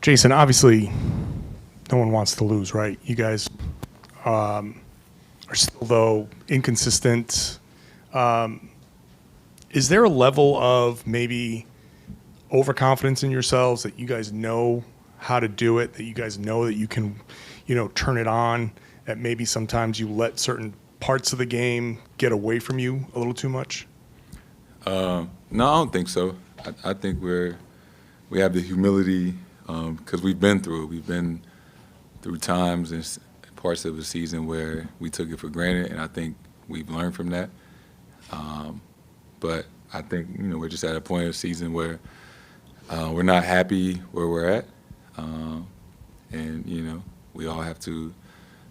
Jayson, obviously, no one wants to lose, right? You guys are still, though, inconsistent. Is there a level of maybe overconfidence in yourselves that you guys know how to do it, that you guys know that you can, turn it on, that maybe sometimes you let certain parts of the game get away from you a little too much? No, I don't think so. I think we have the humility because we've been through it. We've been through times and parts of the season where we took it for granted, and I think we've learned from that. But I think we're just at a point of the season where we're not happy where we're at, and we all have to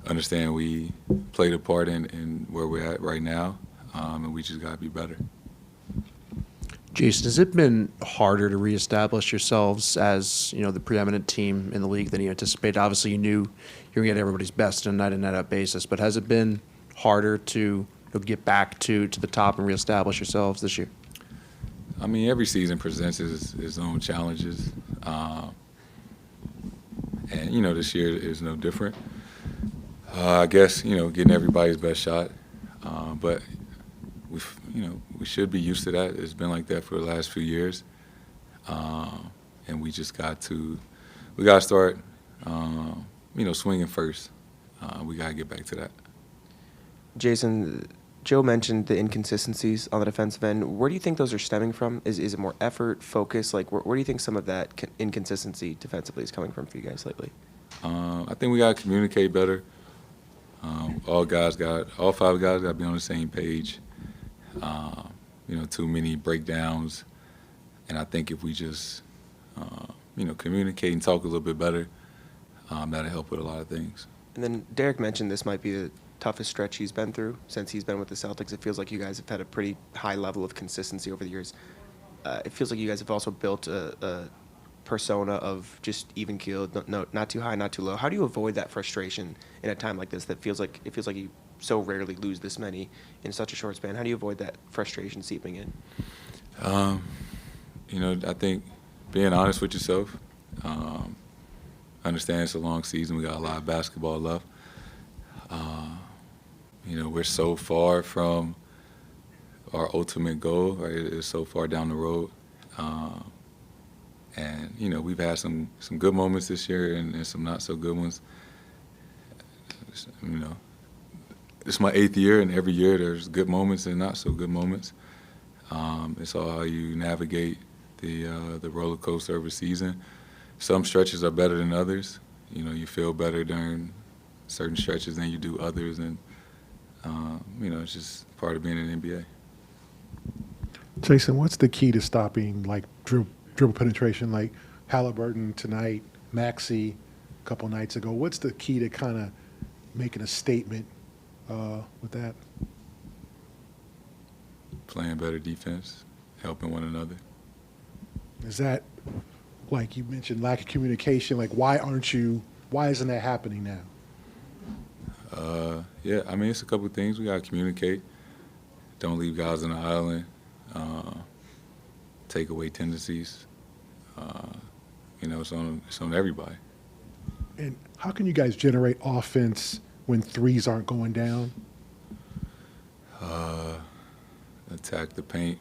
understand we played a part in where we're at right now, and we just got to be better. Jayson, has it been harder to reestablish yourselves as the preeminent team in the league than you anticipated? Obviously, you knew you were going to get everybody's best on a night-in, night-out basis, but has it been harder to get back to the top and reestablish yourselves this year? I mean, every season presents its own challenges, and this year is no different. I guess getting everybody's best shot, but we should be used to that. It's been like that for the last few years, and we just got to start swinging first. We got to get back to that. Jayson, Joe mentioned the inconsistencies on the defensive end. Where do you think those are stemming from? Is it more effort, focus? Like, where do you think some of that inconsistency defensively is coming from for you guys lately? I think we got to communicate better. All 5 guys got to be on the same page. Too many breakdowns, and I think if we just communicate and talk a little bit better, that'll help with a lot of things. And then Derek mentioned this might be the toughest stretch he's been through since he's been with the Celtics. It feels like you guys have had a pretty high level of consistency over the years. It feels like you guys have also built a persona of just even keeled, not too high, not too low. How do you avoid that frustration in a time like this that feels like you so rarely lose this many in such a short span? How do you avoid that frustration seeping in? I think being honest with yourself, understand it's a long season. We got a lot of basketball left. We're so far from our ultimate goal, right? It's so far down the road. And we've had some good moments this year and some not so good ones. It's my 8th year, and every year there's good moments and not so good moments. It's all how you navigate the roller coaster of a season. Some stretches are better than others. You feel better during certain stretches than you do others, and it's just part of being in the NBA. Jayson, what's the key to stopping dribble penetration like Halliburton tonight, Maxey a couple nights ago? What's the key to kind of making a statement with that? Playing better defense, helping one another. Is that, like you mentioned, lack of communication? Like, why isn't that happening now? Yeah, I mean, it's a couple of things. We got to communicate. Don't leave guys on the island. Take away tendencies. It's on everybody. And how can you guys generate offense when threes aren't going down? Attack the paint.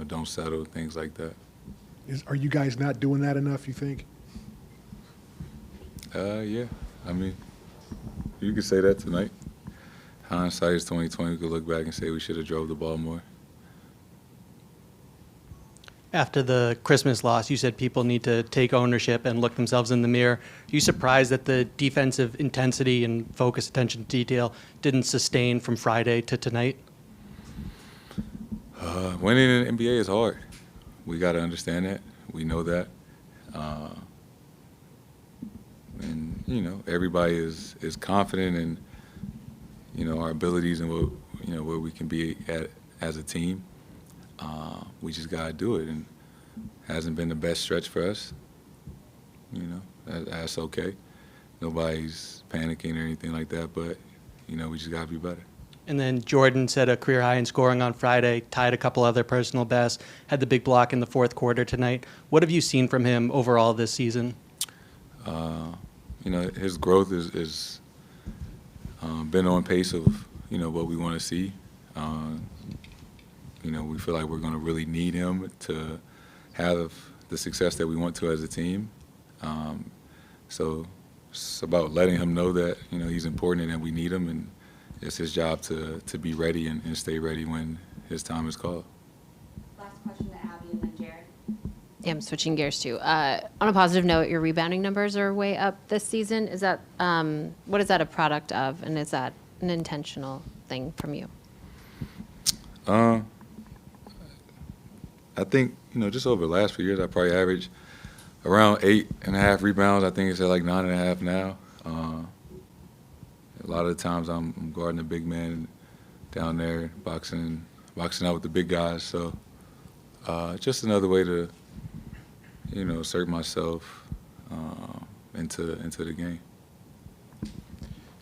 Don't settle, things like that. Are you guys not doing that enough, you think? Yeah. I mean, you could say that tonight. Hindsight is 20/20. We could look back and say we should have drove the ball more. After the Christmas loss, you said people need to take ownership and look themselves in the mirror. Are you surprised that the defensive intensity and focus, attention to detail didn't sustain from Friday to tonight? Winning in the NBA is hard. We got to understand that. We know that. And everybody is confident in our abilities and where we can be at as a team. We just got to do it, and it hasn't been the best stretch for us. That's okay. Nobody's panicking or anything like that, but we just got to be better. And then Jordan set a career high in scoring on Friday, tied a couple other personal bests, had the big block in the fourth quarter tonight. What have you seen from him overall this season? His growth is been on pace of, what we want to see. We feel like we're going to really need him to have the success that we want to as a team. So it's about letting him know that, he's important and that we need him, and it's his job to be ready and stay ready when his time is called. Last question to Abby and then Jared. Yeah, I'm switching gears too. On a positive note, your rebounding numbers are way up this season. Is that what is that a product of, and is that an intentional thing from you? I think, just over the last few years, I probably averaged around 8.5 rebounds. I think it's at like 9.5 now. A lot of the times I'm guarding a big man down there, boxing out with the big guys. So just another way to, assert myself into the game.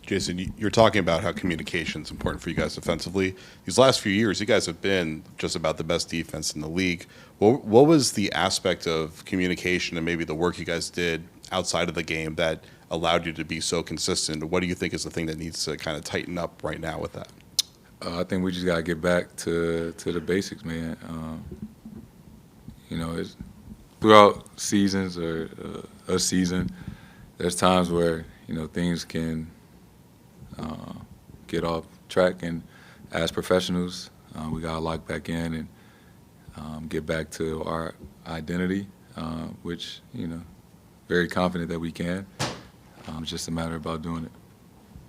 Jayson, you're talking about how communication is important for you guys defensively. These last few years, you guys have been just about the best defense in the league. What was the aspect of communication and maybe the work you guys did outside of the game that allowed you to be so consistent? What do you think is the thing that needs to kind of tighten up right now with that? I think we just got to get back to the basics, man. It's throughout seasons or a season, there's times where, things can get off track, and as professionals, we got to lock back in and get back to our identity, which, very confident that we can. It's just a matter about doing it.